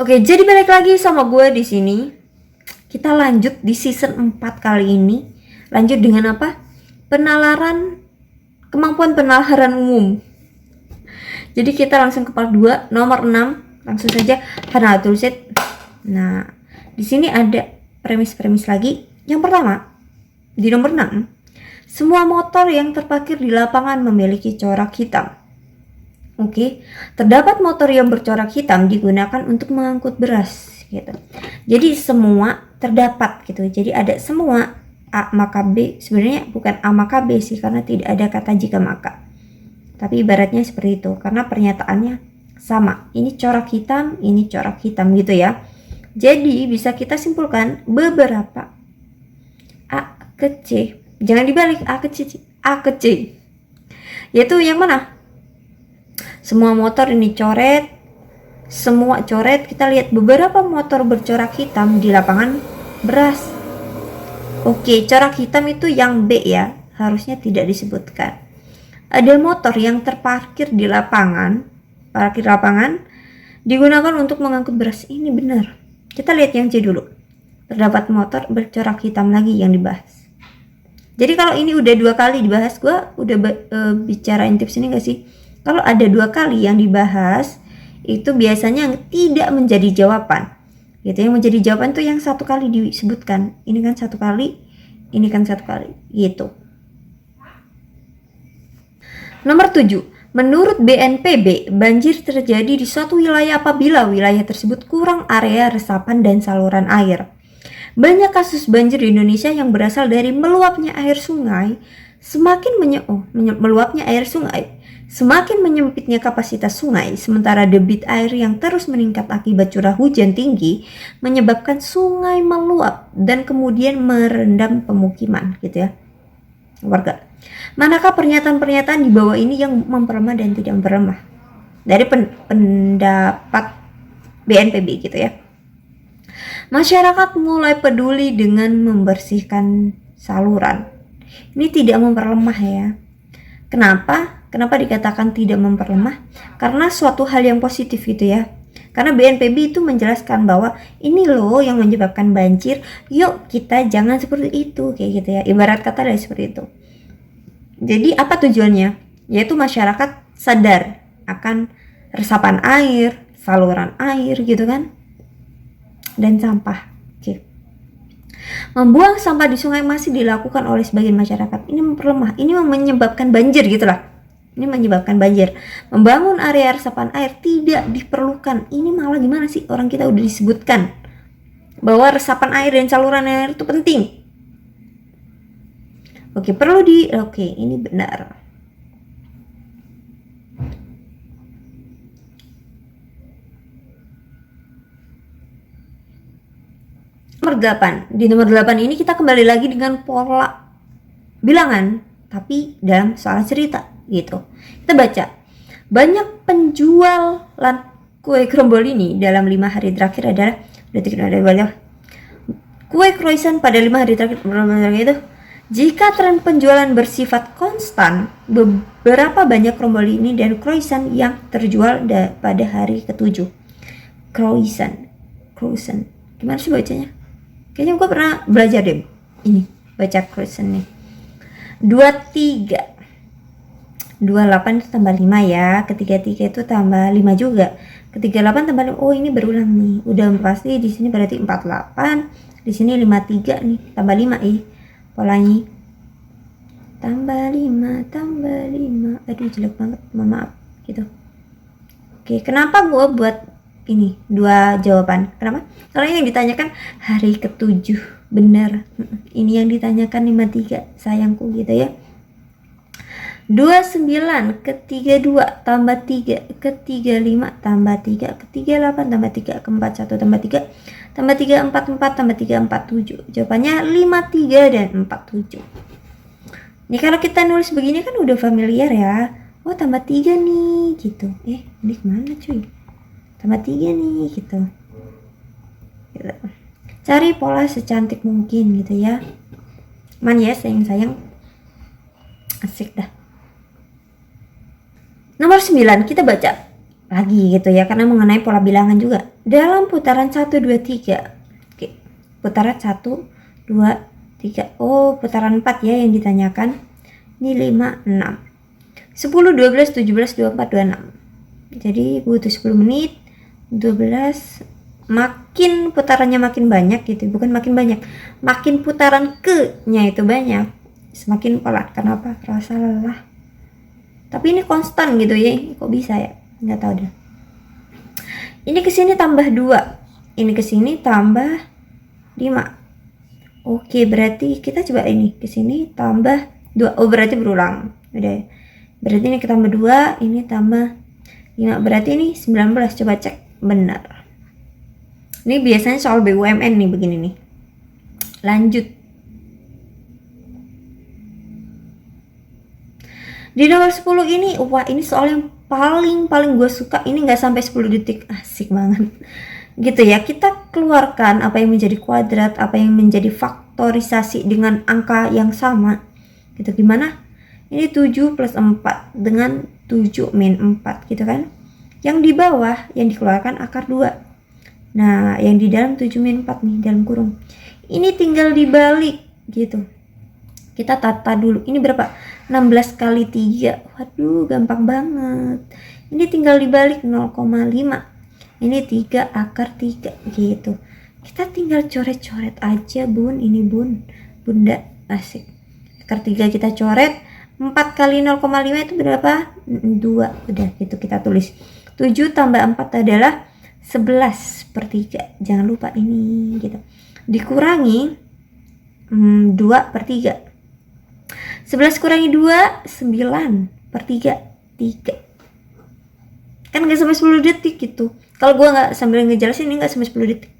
Oke, jadi balik lagi sama gue di sini. Kita lanjut di season 4 kali ini. Lanjut dengan apa? Kemampuan penalaran umum. Jadi kita langsung ke part 2, nomor 6. Langsung saja karena tuliset. Nah, di sini ada premis-premis lagi. Yang pertama, di nomor 6, semua motor yang terparkir di lapangan memiliki corak hitam. Oke, terdapat motor yang bercorak hitam digunakan untuk mengangkut beras gitu. Jadi semua terdapat gitu. Jadi ada semua A maka B. Sebenarnya bukan A maka B sih, karena tidak ada kata jika maka. Tapi ibaratnya seperti itu karena pernyataannya sama. Ini corak hitam, ini corak hitam gitu ya. Jadi bisa kita simpulkan beberapa A ke C. Jangan dibalik A ke C. A ke C. Yaitu yang mana? Semua motor ini coret, semua coret. Kita lihat beberapa motor bercorak hitam di lapangan beras. Oke, corak hitam itu yang B ya, harusnya tidak disebutkan. Ada motor yang terparkir di lapangan, parkir lapangan digunakan untuk mengangkut beras. Ini benar. Kita lihat yang C dulu. Terdapat motor bercorak hitam lagi yang dibahas. Jadi kalau ini udah 2 kali dibahas, gue udah bicarain tips ini gak sih? Kalau ada 2 kali yang dibahas, itu biasanya yang tidak menjadi jawaban. Gitu, yang menjadi jawaban tuh yang 1 kali disebutkan. Ini kan 1 kali, ini kan 1 kali. Gitu. Nomor 7. Menurut BNPB, banjir terjadi di suatu wilayah apabila wilayah tersebut kurang area resapan dan saluran air. Banyak kasus banjir di Indonesia yang berasal dari meluapnya air sungai, meluapnya air sungai. Semakin menyempitnya kapasitas sungai, sementara debit air yang terus meningkat akibat curah hujan tinggi menyebabkan sungai meluap dan kemudian merendam pemukiman, gitu ya, warga. Manakah pernyataan-pernyataan di bawah ini yang memperlemah dan tidak memperlemah? Dari pendapat BNPB gitu ya. Masyarakat mulai peduli dengan membersihkan saluran. Ini tidak memperlemah ya. Kenapa? Kenapa dikatakan tidak memperlemah? Karena suatu hal yang positif gitu ya. Karena BNPB itu menjelaskan bahwa ini loh yang menyebabkan banjir. Yuk kita jangan seperti itu, kayak gitu ya. Ibarat kata dari seperti itu. Jadi apa tujuannya? Yaitu masyarakat sadar akan resapan air, saluran air gitu kan. Dan sampah. Oke. Membuang sampah di sungai masih dilakukan oleh sebagian masyarakat. Ini memperlemah. Ini menyebabkan banjir gitu lah. Ini menyebabkan banjir. Membangun area resapan air tidak diperlukan. Ini malah gimana sih? Orang kita udah disebutkan bahwa resapan air dan saluran air itu penting. Oke, ini benar. Nomor 8. Di nomor 8 ini kita kembali lagi dengan pola bilangan, tapi dalam soal cerita gitu. Kita baca. Banyak penjualan kue krombol ini dalam 5 hari terakhir adalah kue croissant pada 5 hari terakhir itu. Jika tren penjualan bersifat konstan, beberapa banyak krombol ini dan croissant yang terjual pada hari ke-7. Croissant. Gimana sih bacanya? Kayaknya gue pernah belajar deh ini, baca croissant nih. 23 28 itu tambah 5 ya, ketiga itu tambah 5 juga, ketiga 8 tambah 5. Oh ini berulang nih, udah pasti di sini berarti 48, di sini 53 nih, tambah 5 polanya, tambah 5, aduh jelek banget, mohon maaf gitu. Oke, kenapa gue buat ini 2 jawaban? Kenapa? Karena yang ditanyakan hari ke-7, bener. Ini yang ditanyakan 53, sayangku gitu ya. 29 ke 32 tambah 3 ke 35 tambah 3 ke 38 tambah 3 ke 41 tambah 3 tambah 3 44 tambah 3 47. Jawabannya 53 dan 47. Ini kalau kita nulis begini kan udah familiar ya. Oh tambah 3 nih gitu. Ini kemana cuy? Tambah 3 nih gitu. Cari pola secantik mungkin gitu ya. Man ya sayang. Asik dah. Nomor 9 kita baca lagi gitu ya, karena mengenai pola bilangan juga. dalam putaran 1, 2, 3. Oke, putaran 1, 2, 3. Oh, putaran 4 ya yang ditanyakan. Ini 5, 6, 10, 12, 17, 24, 26. Jadi butuh 10 menit. 12, makin putarannya makin banyak gitu, bukan makin banyak, makin putaran ke-nya itu banyak, semakin pelan. Kenapa? Rasa lelah. Tapi ini konstan gitu ya, kok bisa ya, nggak tahu deh. Ini kesini tambah 2, ini kesini tambah 5. Oke, berarti kita coba ini kesini tambah 2. Oh, berarti berulang. Udah, berarti ini kita tambah 2, ini tambah 5, berarti ini 19. Coba cek benar. Ini biasanya soal BUMN nih, begini nih. Lanjut. Di nomor 10 ini, wah ini soal yang paling gue suka. Ini nggak sampai 10 detik, asik banget. Gitu ya, kita keluarkan apa yang menjadi kuadrat, apa yang menjadi faktorisasi dengan angka yang sama. Gitu, gimana? Ini 7 plus 4 dengan 7 min 4 gitu kan. Yang di bawah yang dikeluarkan akar 2. Nah, yang di dalam 7 min 4 nih, dalam kurung. Ini tinggal dibalik gitu. Kita tata dulu. Ini berapa? 16 kali 3. Waduh, gampang banget. Ini tinggal dibalik 0,5. Ini 3 akar 3 gitu. Kita tinggal coret-coret aja, Bun. Ini Bun. Bunda, asik. Akar 3 kita coret. 4 kali 0,5 itu berapa? 2. Udah gitu kita tulis. 7 tambah 4 adalah 11 per 3. Jangan lupa ini gitu. Dikurangi 2 per 3. 11 kurangi 2, 9 per 3. 3. Kan gak sampai 10 detik gitu. Kalau gue gak sambil ngejelasin ini gak sampai 10 detik.